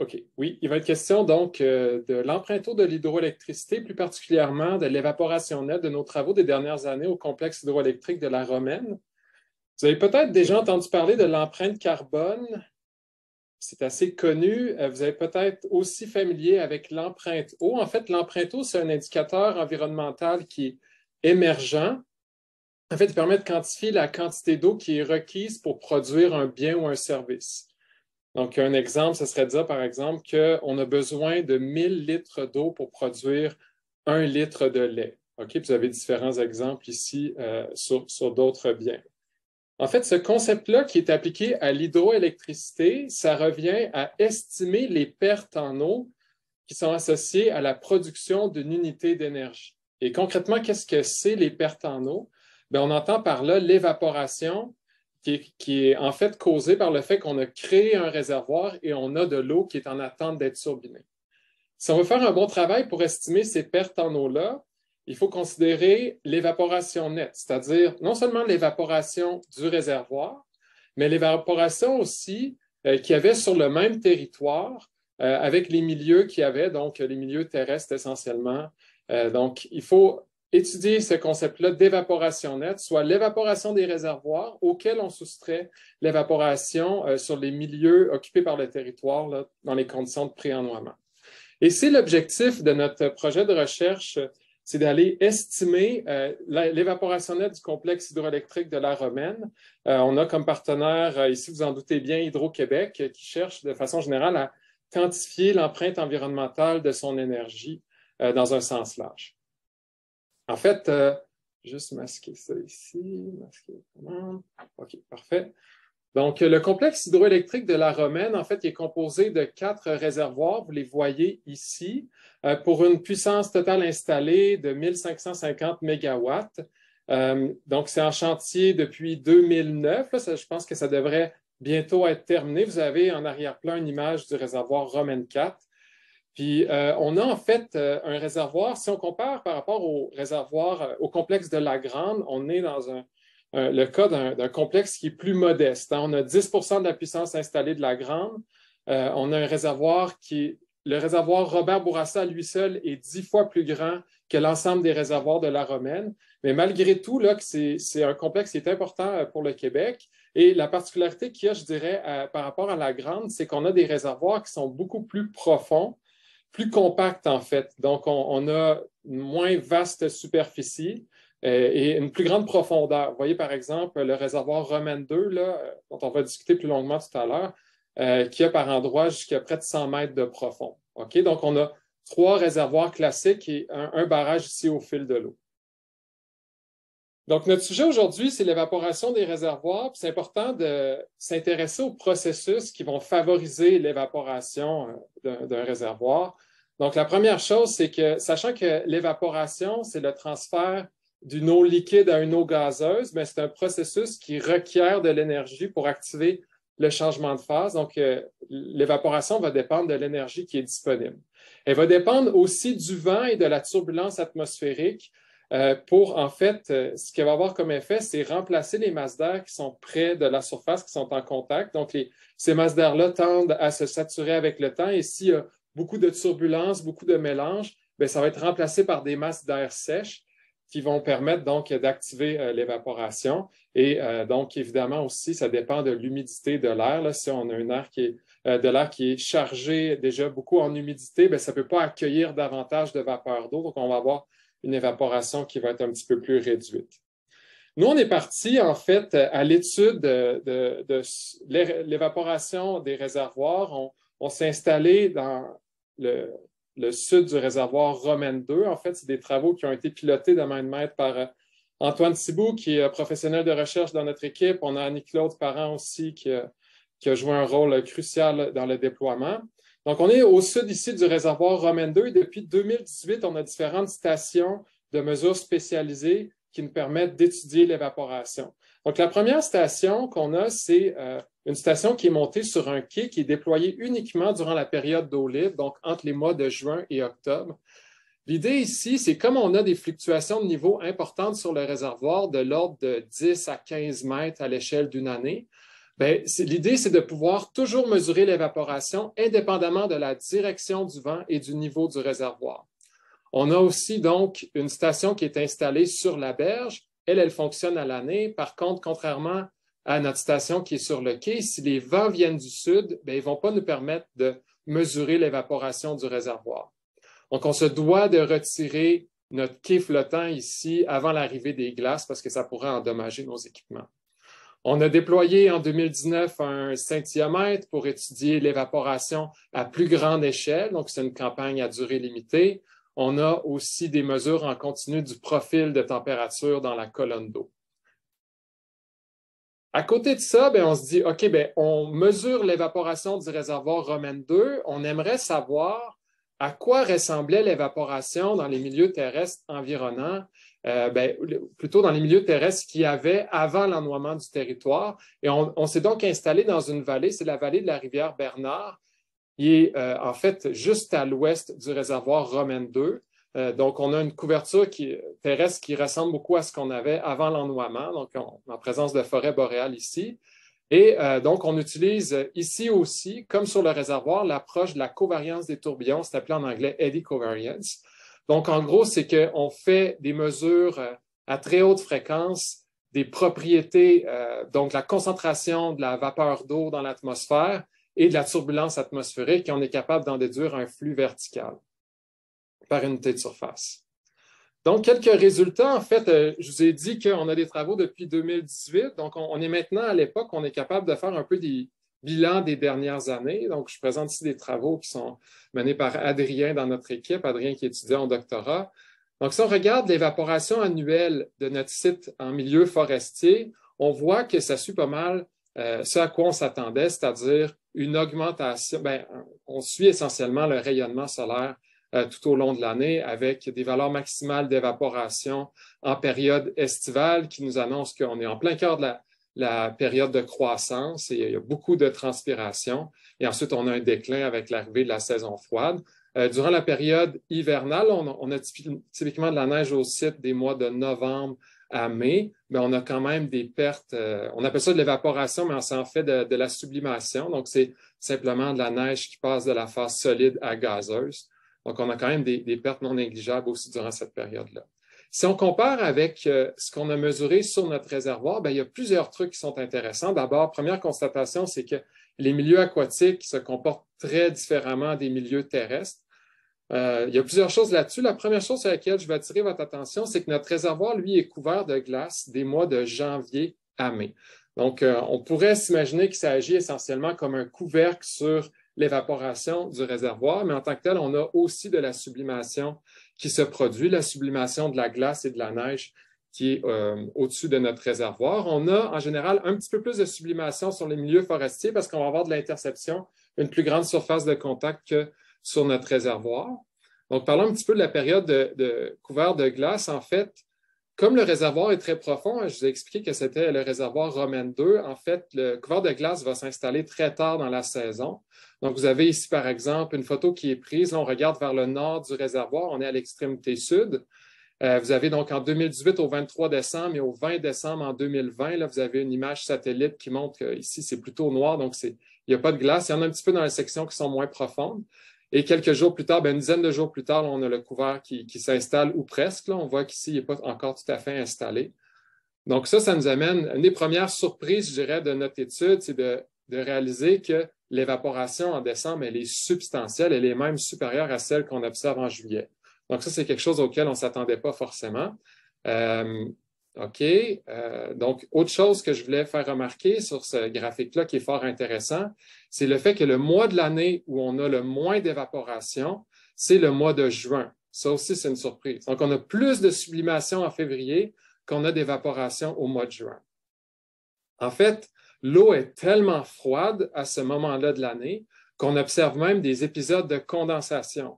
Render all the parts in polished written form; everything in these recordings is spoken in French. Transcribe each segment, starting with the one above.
OK. Oui, il va être question donc de l'empreinte eau de l'hydroélectricité, plus particulièrement de l'évaporation nette de nos travaux des dernières années au complexe hydroélectrique de la Romaine. Vous avez peut-être déjà entendu parler de l'empreinte carbone. C'est assez connu. Vous avez peut-être aussi familier avec l'empreinte eau. En fait, l'empreinte eau, c'est un indicateur environnemental qui est émergent. En fait, il permet de quantifier la quantité d'eau qui est requise pour produire un bien ou un service. Donc, un exemple, ce serait de dire, par exemple, qu'on a besoin de 1000 litres d'eau pour produire 1 litre de lait. OK? Vous avez différents exemples ici sur d'autres biens. En fait, ce concept-là qui est appliqué à l'hydroélectricité, ça revient à estimer les pertes en eau qui sont associées à la production d'une unité d'énergie. Et concrètement, qu'est-ce que c'est les pertes en eau? Bien, on entend par là l'évaporation qui est en fait causée par le fait qu'on a créé un réservoir et on a de l'eau qui est en attente d'être turbinée. Si on veut faire un bon travail pour estimer ces pertes en eau-là, il faut considérer l'évaporation nette, c'est-à-dire non seulement l'évaporation du réservoir, mais l'évaporation aussi qu'il y avait sur le même territoire avec les milieux qu'il y avait, donc les milieux terrestres essentiellement. Donc, il faut étudier ce concept-là d'évaporation nette, soit l'évaporation des réservoirs auxquels on soustrait l'évaporation sur les milieux occupés par le territoire là, dans les conditions de pré-ennoiement. Et c'est l'objectif de notre projet de recherche, c'est d'aller estimer l'évaporation nette du complexe hydroélectrique de la Romaine. On a comme partenaire, ici vous en doutez bien, Hydro-Québec, qui cherche de façon générale à quantifier l'empreinte environnementale de son énergie dans un sens large. En fait, juste masquer ça ici, masquer comment. OK, parfait. Donc, le complexe hydroélectrique de la Romaine, en fait, il est composé de 4 réservoirs. Vous les voyez ici, pour une puissance totale installée de 1550 mégawatts. Donc, c'est en chantier depuis 2009. Là, je pense que ça devrait bientôt être terminé. Vous avez en arrière-plan une image du réservoir Romaine 4. Puis, on a en fait un réservoir, si on compare par rapport au réservoir, au complexe de la Grande, on est dans le cas d'un complexe qui est plus modeste. Hein. On a 10 de la puissance installée de la Grande. On a un réservoir le réservoir Robert Bourassa, à lui seul, est 10 fois plus grand que l'ensemble des réservoirs de la Romaine. Mais malgré tout, là, c'est un complexe qui est important pour le Québec. Et la particularité qu'il y a, je dirais, par rapport à la Grande, c'est qu'on a des réservoirs qui sont beaucoup plus profonds, plus compacts en fait. Donc, on a une moins vaste superficie et une plus grande profondeur. Vous voyez, par exemple, le réservoir Romaine 2, là, dont on va discuter plus longuement tout à l'heure, qui a par endroits jusqu'à près de 100 mètres de profond. OK? Donc, on a 3 réservoirs classiques et un barrage ici au fil de l'eau. Donc, notre sujet aujourd'hui, c'est l'évaporation des réservoirs. C'est important de s'intéresser aux processus qui vont favoriser l'évaporation d'un réservoir. Donc, la première chose, c'est que, sachant que l'évaporation, c'est le transfert d'une eau liquide à une eau gazeuse, mais c'est un processus qui requiert de l'énergie pour activer le changement de phase. Donc, l'évaporation va dépendre de l'énergie qui est disponible. Elle va dépendre aussi du vent et de la turbulence atmosphérique. Pour, en fait, ce qu'elle va avoir comme effet, c'est remplacer les masses d'air qui sont près de la surface, qui sont en contact. Donc, ces masses d'air-là tendent à se saturer avec le temps. Et s'il y a beaucoup de turbulences, beaucoup de mélange, bien, ça va être remplacé par des masses d'air sèches qui vont permettre donc d'activer l'évaporation. Et donc, évidemment aussi, ça dépend de l'humidité de l'air. Si on a un air de l'air qui est chargé déjà beaucoup en humidité, bien, ça ne peut pas accueillir davantage de vapeur d'eau. Donc, on va avoir une évaporation qui va être un petit peu plus réduite. Nous, on est parti, en fait, à l'étude de l'évaporation des réservoirs. On s'est installé dans le sud du réservoir Romaine 2. En fait, c'est des travaux qui ont été pilotés de main de maître par Antoine Thibault, qui est professionnel de recherche dans notre équipe. On a Annie-Claude Parent aussi, qui a joué un rôle crucial dans le déploiement. Donc, on est au sud ici du réservoir Romaine 2 et depuis 2018, on a différentes stations de mesures spécialisées qui nous permettent d'étudier l'évaporation. Donc, la première station qu'on a, c'est une station qui est montée sur un quai qui est déployé uniquement durant la période d'eau libre, donc entre les mois de juin et octobre. L'idée ici, c'est comme on a des fluctuations de niveau importantes sur le réservoir de l'ordre de 10 à 15 mètres à l'échelle d'une année, Bien, l'idée, c'est de pouvoir toujours mesurer l'évaporation indépendamment de la direction du vent et du niveau du réservoir. On a aussi donc une station qui est installée sur la berge. Elle fonctionne à l'année. Par contre, contrairement à notre station qui est sur le quai, si les vents viennent du sud, bien, ils ne vont pas nous permettre de mesurer l'évaporation du réservoir. Donc, on se doit de retirer notre quai flottant ici avant l'arrivée des glaces parce que ça pourrait endommager nos équipements. On a déployé en 2019 un scintillamètre pour étudier l'évaporation à plus grande échelle. Donc, c'est une campagne à durée limitée. On a aussi des mesures en continu du profil de température dans la colonne d'eau. À côté de ça, bien, on se dit, OK, bien, on mesure l'évaporation du réservoir Romaine 2. On aimerait savoir à quoi ressemblait l'évaporation dans les milieux terrestres environnants, bien, plutôt dans les milieux terrestres qu'il y avait avant l'ennoiement du territoire. Et on s'est donc installé dans une vallée, c'est la vallée de la rivière Bernard, qui est en fait juste à l'ouest du réservoir Romaine 2. Donc, on a une couverture terrestre qui ressemble beaucoup à ce qu'on avait avant l'ennoiement, donc en présence de forêt boréale ici. Et donc, on utilise ici aussi, comme sur le réservoir, l'approche de la covariance des tourbillons, c'est appelé en anglais eddy covariance. Donc, en gros, c'est qu'on fait des mesures à très haute fréquence des propriétés, donc la concentration de la vapeur d'eau dans l'atmosphère et de la turbulence atmosphérique, et on est capable d'en déduire un flux vertical par unité de surface. Donc, quelques résultats. En fait, je vous ai dit qu'on a des travaux depuis 2018. Donc, on est maintenant à l'époque, on est capable de faire un peu des bilans des dernières années. Donc, je présente ici des travaux qui sont menés par Adrien dans notre équipe, Adrien qui est étudiant en doctorat. Donc, si on regarde l'évaporation annuelle de notre site en milieu forestier, on voit que ça suit pas mal ce à quoi on s'attendait, c'est-à-dire une augmentation. Bien, on suit essentiellement le rayonnement solaire tout au long de l'année avec des valeurs maximales d'évaporation en période estivale qui nous annoncent qu'on est en plein cœur de la période de croissance et il y a beaucoup de transpiration. Et ensuite, on a un déclin avec l'arrivée de la saison froide. Durant la période hivernale, on a typiquement de la neige au site des mois de novembre à mai, mais on a quand même des pertes. On appelle ça de l'évaporation, mais c'est en fait de la sublimation. Donc, c'est simplement de la neige qui passe de la phase solide à gazeuse. Donc, on a quand même des pertes non négligeables aussi durant cette période-là. Si on compare avec ce qu'on a mesuré sur notre réservoir, bien, il y a plusieurs trucs qui sont intéressants. D'abord, première constatation, c'est que les milieux aquatiques se comportent très différemment des milieux terrestres. Il y a plusieurs choses là-dessus. La première chose sur laquelle je vais attirer votre attention, c'est que notre réservoir, lui, est couvert de glace des mois de janvier à mai. Donc, on pourrait s'imaginer qu'il s'agit essentiellement comme un couvercle sur l'évaporation du réservoir, mais en tant que tel, on a aussi de la sublimation qui se produit, la sublimation de la glace et de la neige qui est au-dessus de notre réservoir. On a en général un petit peu plus de sublimation sur les milieux forestiers parce qu'on va avoir de l'interception, une plus grande surface de contact que sur notre réservoir. Donc, parlons un petit peu de la période de couvert de glace. En fait, comme le réservoir est très profond, je vous ai expliqué que c'était le réservoir Romaine 2. En fait, le couvert de glace va s'installer très tard dans la saison. Donc, vous avez ici, par exemple, une photo qui est prise. Là, on regarde vers le nord du réservoir. On est à l'extrémité sud. Vous avez donc en 2018 au 23 décembre et au 20 décembre en 2020, là, vous avez une image satellite qui montre qu'ici, c'est plutôt noir, donc il n'y a pas de glace. Il y en a un petit peu dans les sections qui sont moins profondes. Et quelques jours plus tard, bien, une dizaine de jours plus tard, là, on a le couvert qui s'installe ou presque. Là. On voit qu'ici, il n'est pas encore tout à fait installé. Donc ça nous amène, une des premières surprises, je dirais, de notre étude, c'est de réaliser que l'évaporation en décembre, elle est substantielle, elle est même supérieure à celle qu'on observe en juillet. Donc ça, c'est quelque chose auquel on ne s'attendait pas forcément. OK. Donc, autre chose que je voulais faire remarquer sur ce graphique-là qui est fort intéressant, c'est le fait que le mois de l'année où on a le moins d'évaporation, c'est le mois de juin. Ça aussi, c'est une surprise. Donc, on a plus de sublimation en février qu'on a d'évaporation au mois de juin. En fait, l'eau est tellement froide à ce moment-là de l'année qu'on observe même des épisodes de condensation.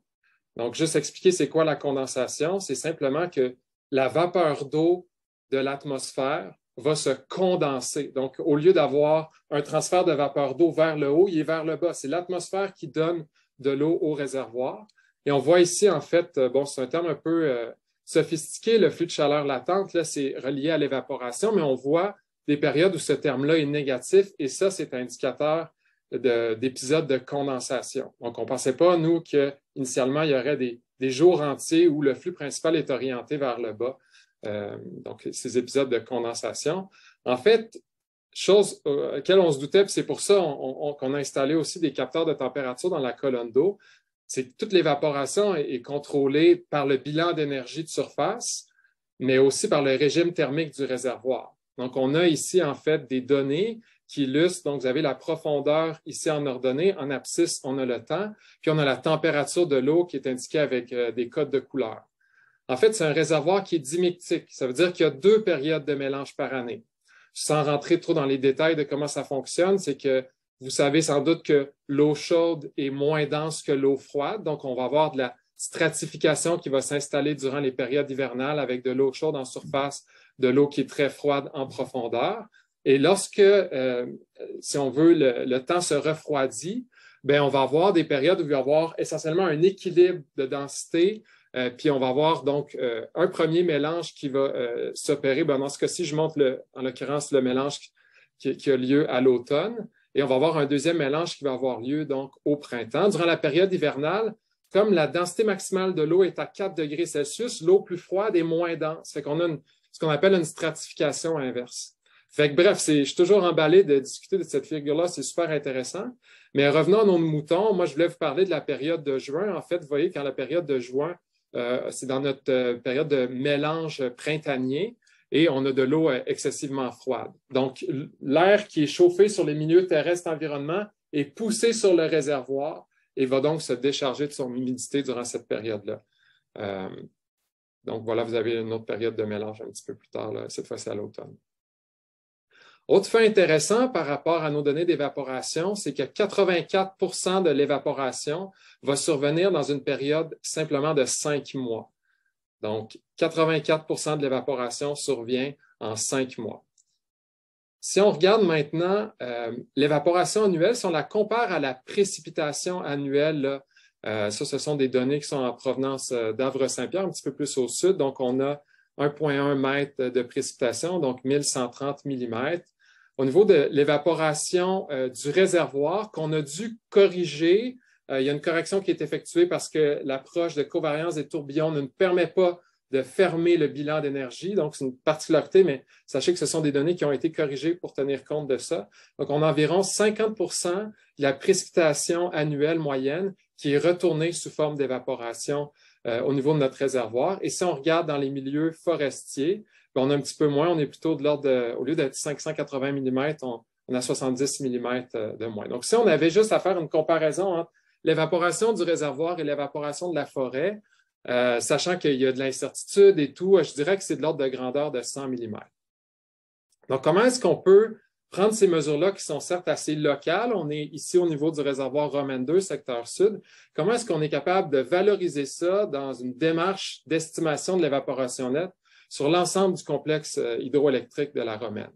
Donc, juste expliquer c'est quoi la condensation, c'est simplement que la vapeur d'eau de l'atmosphère va se condenser. Donc, au lieu d'avoir un transfert de vapeur d'eau vers le haut, il est vers le bas. C'est l'atmosphère qui donne de l'eau au réservoir. Et on voit ici, en fait, bon, c'est un terme un peu sophistiqué, le flux de chaleur latente, là, c'est relié à l'évaporation, mais on voit des périodes où ce terme-là est négatif, et ça, c'est un indicateur d'épisodes de condensation. Donc, on ne pensait pas, nous, qu'initialement, il y aurait des jours entiers où le flux principal est orienté vers le bas. Donc, ces épisodes de condensation. En fait, chose à laquelle on se doutait, puis c'est pour ça qu'on a installé aussi des capteurs de température dans la colonne d'eau, c'est que toute l'évaporation est contrôlée par le bilan d'énergie de surface, mais aussi par le régime thermique du réservoir. Donc, on a ici, en fait, des données qui illustrent, donc vous avez la profondeur ici en ordonnée, en abscisse, on a le temps, puis on a la température de l'eau qui est indiquée avec des codes de couleur. En fait, c'est un réservoir qui est dimictique. Ça veut dire qu'il y a 2 périodes de mélange par année. Sans rentrer trop dans les détails de comment ça fonctionne, c'est que vous savez sans doute que l'eau chaude est moins dense que l'eau froide. Donc, on va avoir de la stratification qui va s'installer durant les périodes hivernales avec de l'eau chaude en surface, de l'eau qui est très froide en profondeur. Et lorsque, si on veut, le temps se refroidit, bien, on va avoir des périodes où il va y avoir essentiellement un équilibre de densité. Puis on va avoir donc un premier mélange qui va s'opérer. Ben, dans ce cas-ci, je montre en l'occurrence le mélange qui a lieu à l'automne. Et on va avoir un deuxième mélange qui va avoir lieu donc au printemps. Durant la période hivernale, comme la densité maximale de l'eau est à 4 degrés Celsius, l'eau plus froide est moins dense. Fait qu'on a ce qu'on appelle une stratification inverse. Fait que bref, je suis toujours emballé de discuter de cette figure-là, c'est super intéressant. Mais revenons à nos moutons. Moi, je voulais vous parler de la période de juin. En fait, vous voyez qu'en la période de juin, c'est dans notre période de mélange printanier et on a de l'eau excessivement froide. Donc, l'air qui est chauffé sur les milieux terrestres environnement est poussé sur le réservoir et va donc se décharger de son humidité durant cette période-là. Donc, voilà, vous avez une autre période de mélange un petit peu plus tard, là, cette fois-ci à l'automne. Autre fait intéressant par rapport à nos données d'évaporation, c'est que 84 de l'évaporation va survenir dans une période simplement de 5 mois. Donc, 84 de l'évaporation survient en 5 mois. Si on regarde maintenant l'évaporation annuelle, si on la compare à la précipitation annuelle, là, ce sont des données qui sont en provenance d'Havre-Saint-Pierre, un petit peu plus au sud. Donc, on a 1,1 mètre de précipitation, donc 1130 mm. Au niveau de l'évaporation du réservoir qu'on a dû corriger, il y a une correction qui est effectuée parce que l'approche de covariance des tourbillons ne nous permet pas de fermer le bilan d'énergie. Donc, c'est une particularité, mais sachez que ce sont des données qui ont été corrigées pour tenir compte de ça. Donc, on a environ 50 de la précipitation annuelle moyenne qui est retournée sous forme d'évaporation au niveau de notre réservoir. Et si on regarde dans les milieux forestiers, on a un petit peu moins, on est plutôt de l'ordre au lieu d'être 580 mm, on a 70 mm de moins. Donc, si on avait juste à faire une comparaison entre l'évaporation du réservoir et l'évaporation de la forêt, sachant qu'il y a de l'incertitude et tout, je dirais que c'est de l'ordre de grandeur de 100 mm. Donc, comment est-ce qu'on peut prendre ces mesures-là qui sont certes assez locales? On est ici au niveau du réservoir Romaine 2, secteur sud. Comment est-ce qu'on est capable de valoriser ça dans une démarche d'estimation de l'évaporation nette sur l'ensemble du complexe hydroélectrique de la Romaine?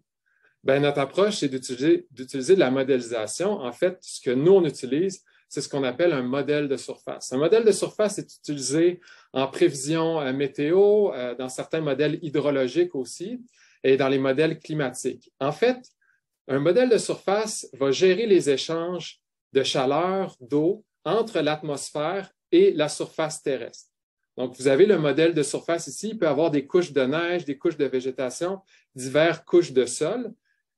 Bien, notre approche, c'est d'utiliser de la modélisation. En fait, ce que nous, on utilise, c'est ce qu'on appelle un modèle de surface. Un modèle de surface est utilisé en prévision météo, dans certains modèles hydrologiques aussi, et dans les modèles climatiques. En fait, un modèle de surface va gérer les échanges de chaleur, d'eau entre l'atmosphère et la surface terrestre. Donc, vous avez le modèle de surface ici. Il peut y avoir des couches de neige, des couches de végétation, diverses couches de sol.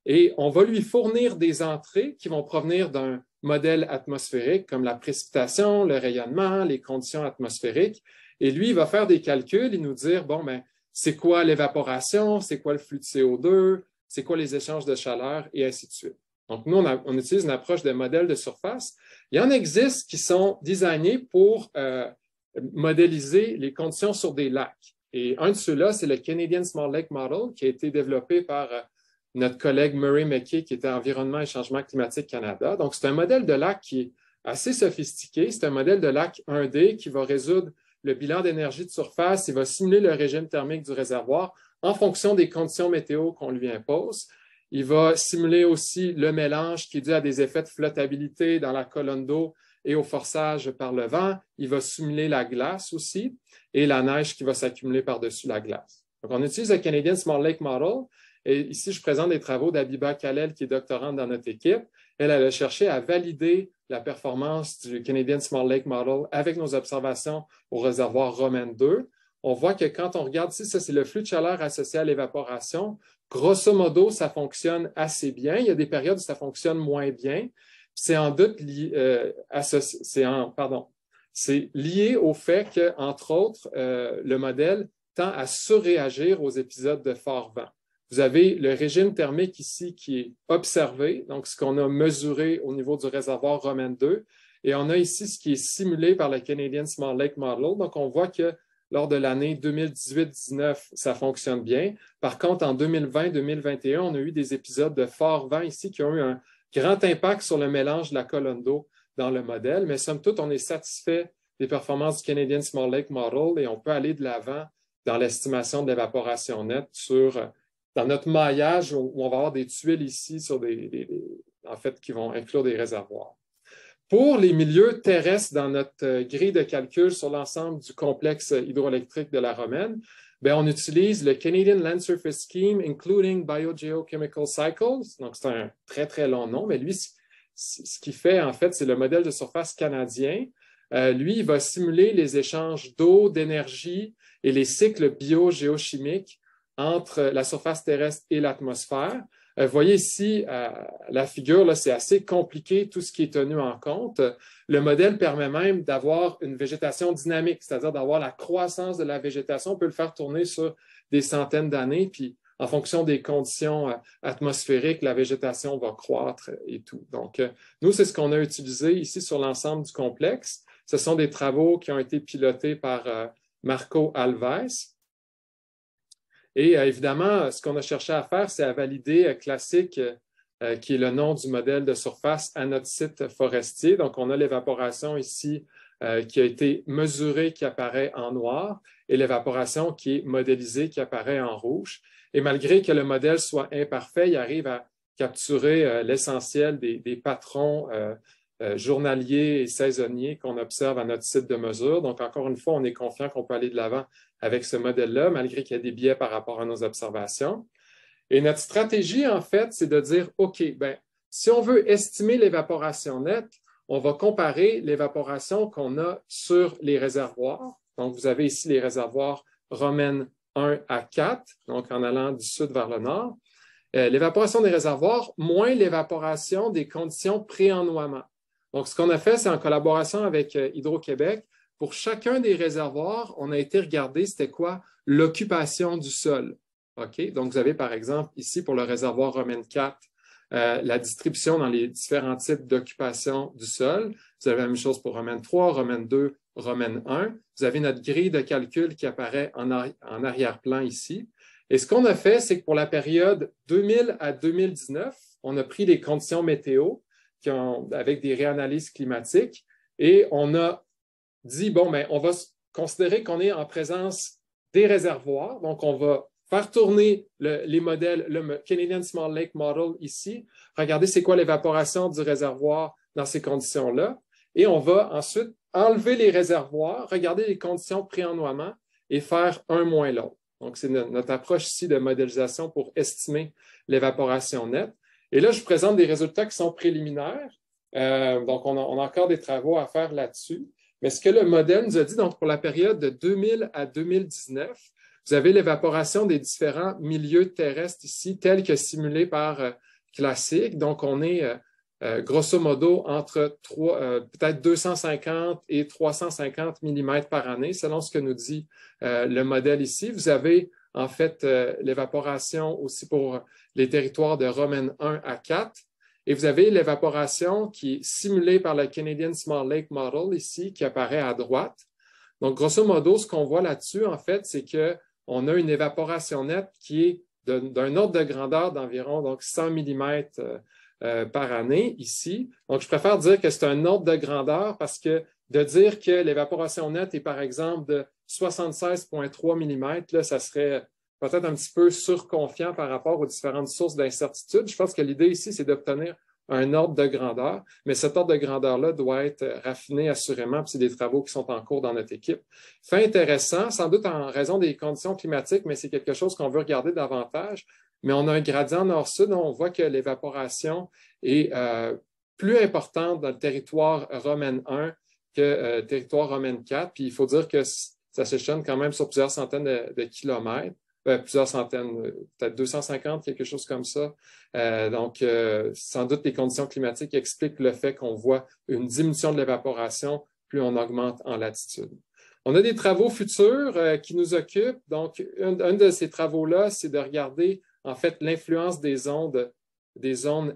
Et on va lui fournir des entrées qui vont provenir d'un modèle atmosphérique comme la précipitation, le rayonnement, les conditions atmosphériques. Et lui, il va faire des calculs et nous dire, bon, ben, c'est quoi l'évaporation, c'est quoi le flux de CO2, c'est quoi les échanges de chaleur, et ainsi de suite. Donc, nous, on utilise une approche de modèle de surface. Il y en existe qui sont designés pour modéliser les conditions sur des lacs. Et un de ceux-là, c'est le Canadian Small Lake Model qui a été développé par notre collègue Murray McKay, qui était Environnement et Changement climatique Canada. Donc, c'est un modèle de lac qui est assez sophistiqué. C'est un modèle de lac 1D qui va résoudre le bilan d'énergie de surface. Il va simuler le régime thermique du réservoir en fonction des conditions météo qu'on lui impose. Il va simuler aussi le mélange qui est dû à des effets de flottabilité dans la colonne d'eau et au forçage par le vent. Il va simuler la glace aussi et la neige qui va s'accumuler par-dessus la glace. Donc, on utilise le Canadian Small Lake Model Et ici, je présente les travaux d'Abiba Khalel, qui est doctorante dans notre équipe. Elle a cherché à valider la performance du Canadian Small Lake Model avec nos observations au réservoir Romaine 2. On voit que quand on regarde ici, ça c'est le flux de chaleur associé à l'évaporation. Grosso modo, ça fonctionne assez bien. Il y a des périodes où ça fonctionne moins bien. C'est en doute c'est lié au fait que, entre autres, le modèle tend à surréagir aux épisodes de fort vent. Vous avez le régime thermique ici qui est observé, donc ce qu'on a mesuré au niveau du réservoir Romaine 2, et on a ici ce qui est simulé par le Canadian Small Lake Model. Donc, on voit que lors de l'année 2018-19, ça fonctionne bien. Par contre, en 2020-2021, on a eu des épisodes de fort vent ici qui ont eu un grand impact sur le mélange de la colonne d'eau dans le modèle, mais somme toute, on est satisfait des performances du Canadian Small Lake Model et on peut aller de l'avant dans l'estimation de l'évaporation nette dans notre maillage où on va avoir des tuiles ici en fait, qui vont inclure des réservoirs. Pour les milieux terrestres dans notre grille de calcul sur l'ensemble du complexe hydroélectrique de la Romaine, bien, on utilise le Canadian Land Surface Scheme, including Biogeochemical Cycles. Donc, c'est un très, très long nom, mais lui, ce qu'il fait, en fait, c'est le modèle de surface canadien. Lui, il va simuler les échanges d'eau, d'énergie et les cycles biogéochimiques entre la surface terrestre et l'atmosphère. Vous voyez ici, la figure, c'est assez compliqué, tout ce qui est tenu en compte. Le modèle permet même d'avoir une végétation dynamique, c'est-à-dire d'avoir la croissance de la végétation. On peut le faire tourner sur des centaines d'années, puis en fonction des conditions atmosphériques, la végétation va croître et tout. Donc, nous, c'est ce qu'on a utilisé ici sur l'ensemble du complexe. Ce sont des travaux qui ont été pilotés par Marco Alves. Et évidemment, ce qu'on a cherché à faire, c'est à valider Classic, qui est le nom du modèle de surface à notre site forestier. Donc, on a l'évaporation ici qui a été mesurée, qui apparaît en noir, et l'évaporation qui est modélisée, qui apparaît en rouge. Et malgré que le modèle soit imparfait, il arrive à capturer l'essentiel des patrons journaliers et saisonniers qu'on observe à notre site de mesure. Donc, encore une fois, on est confiant qu'on peut aller de l'avant avec ce modèle-là, malgré qu'il y a des biais par rapport à nos observations. Et notre stratégie, en fait, c'est de dire, OK, bien, si on veut estimer l'évaporation nette, on va comparer l'évaporation qu'on a sur les réservoirs. Donc, vous avez ici les réservoirs Romaine 1 à 4, donc en allant du sud vers le nord. L'évaporation des réservoirs moins l'évaporation des conditions pré-ennoiement. Donc, ce qu'on a fait, c'est en collaboration avec Hydro-Québec, pour chacun des réservoirs, on a été regarder c'était quoi l'occupation du sol. OK? Donc, vous avez par exemple ici pour le réservoir Romaine 4, la distribution dans les différents types d'occupation du sol. Vous avez la même chose pour Romaine 3, Romaine 2, Romaine 1. Vous avez notre grille de calcul qui apparaît en arrière-plan ici. Et ce qu'on a fait, c'est que pour la période 2000 à 2019, on a pris les conditions météo avec des réanalyses climatiques et on a dit, bon, bien, on va considérer qu'on est en présence des réservoirs. Donc, on va faire tourner les modèles, le Canadian Small Lake Model ici, regarder c'est quoi l'évaporation du réservoir dans ces conditions-là. Et on va ensuite enlever les réservoirs, regarder les conditions pré-ennoiement et faire un moins l'autre. Donc, c'est notre approche ici de modélisation pour estimer l'évaporation nette. Et là, je vous présente des résultats qui sont préliminaires. Donc, on a encore des travaux à faire là-dessus. Mais ce que le modèle nous a dit, donc pour la période de 2000 à 2019, vous avez l'évaporation des différents milieux terrestres ici, tels que simulés par Classic. Donc, on est grosso modo entre peut-être 250 et 350 mm par année, selon ce que nous dit le modèle ici. Vous avez en fait l'évaporation aussi pour les territoires de Romaine 1 à 4. Et vous avez l'évaporation qui est simulée par le Canadian Small Lake Model ici, qui apparaît à droite. Donc, grosso modo, ce qu'on voit là-dessus, en fait, c'est qu'on a une évaporation nette qui est d'un ordre de grandeur d'environ 100 mm par année ici. Donc, je préfère dire que c'est un ordre de grandeur parce que de dire que l'évaporation nette est, par exemple, de 76,3 mm, là, ça serait peut-être un petit peu surconfiant par rapport aux différentes sources d'incertitude. Je pense que l'idée ici, c'est d'obtenir un ordre de grandeur, mais cet ordre de grandeur-là doit être raffiné assurément, puis c'est des travaux qui sont en cours dans notre équipe. Fait intéressant, sans doute en raison des conditions climatiques, mais c'est quelque chose qu'on veut regarder davantage. mais on a un gradient nord-sud, on voit que l'évaporation est plus importante dans le territoire Romaine 1 que le territoire Romaine 4. Puis il faut dire que ça s'échelonne quand même sur plusieurs centaines de kilomètres, plusieurs centaines, peut-être 250, quelque chose comme ça. Donc, sans doute, les conditions climatiques expliquent le fait qu'on voit une diminution de l'évaporation plus on augmente en latitude. On a des travaux futurs qui nous occupent. Donc, un de ces travaux-là, c'est de regarder, en fait, l'influence des ondes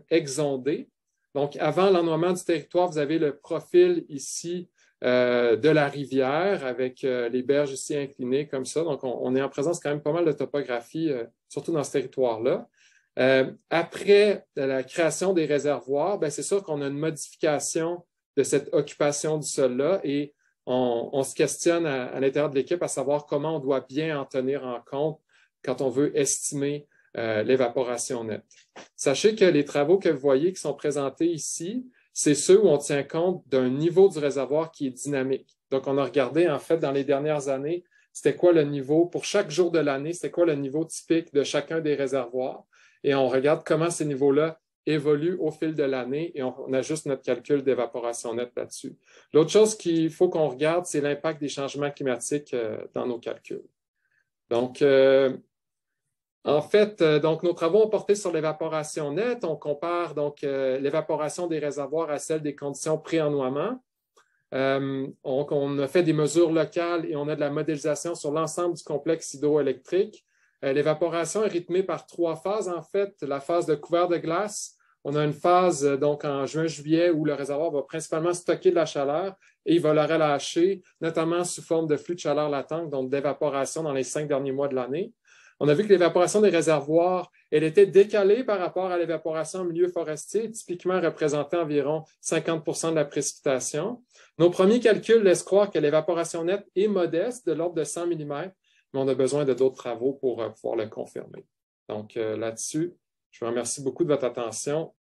exondées. Donc, avant l'ennoiement du territoire, vous avez le profil ici de la rivière avec les berges ici inclinées comme ça. Donc, on est en présence quand même pas mal de topographie, surtout dans ce territoire-là. Après la création des réservoirs, c'est sûr qu'on a une modification de cette occupation du sol-là et on se questionne à l'intérieur de l'équipe à savoir comment on doit bien en tenir en compte quand on veut estimer l'évaporation nette. Sachez que les travaux que vous voyez qui sont présentés ici, c'est ceux où on tient compte d'un niveau du réservoir qui est dynamique. Donc, on a regardé, en fait, dans les dernières années, c'était quoi le niveau, pour chaque jour de l'année, c'était quoi le niveau typique de chacun des réservoirs. Et on regarde comment ces niveaux-là évoluent au fil de l'année et on ajuste notre calcul d'évaporation nette là-dessus. L'autre chose qu'il faut qu'on regarde, c'est l'impact des changements climatiques dans nos calculs. Donc, en fait, donc, nos travaux ont porté sur l'évaporation nette. On compare donc l'évaporation des réservoirs à celle des conditions pré-ennoiement. On a fait des mesures locales et on a de la modélisation sur l'ensemble du complexe hydroélectrique. L'évaporation est rythmée par 3 phases, en fait. La phase de couvert de glace, on a une phase donc en juin-juillet où le réservoir va principalement stocker de la chaleur et il va la relâcher, notamment sous forme de flux de chaleur latente, donc d'évaporation dans les 5 derniers mois de l'année. On a vu que l'évaporation des réservoirs, elle était décalée par rapport à l'évaporation en milieu forestier, typiquement représentant environ 50 % de la précipitation. Nos premiers calculs laissent croire que l'évaporation nette est modeste, de l'ordre de 100 mm, mais on a besoin de d'autres travaux pour pouvoir le confirmer. Donc là-dessus, je vous remercie beaucoup de votre attention.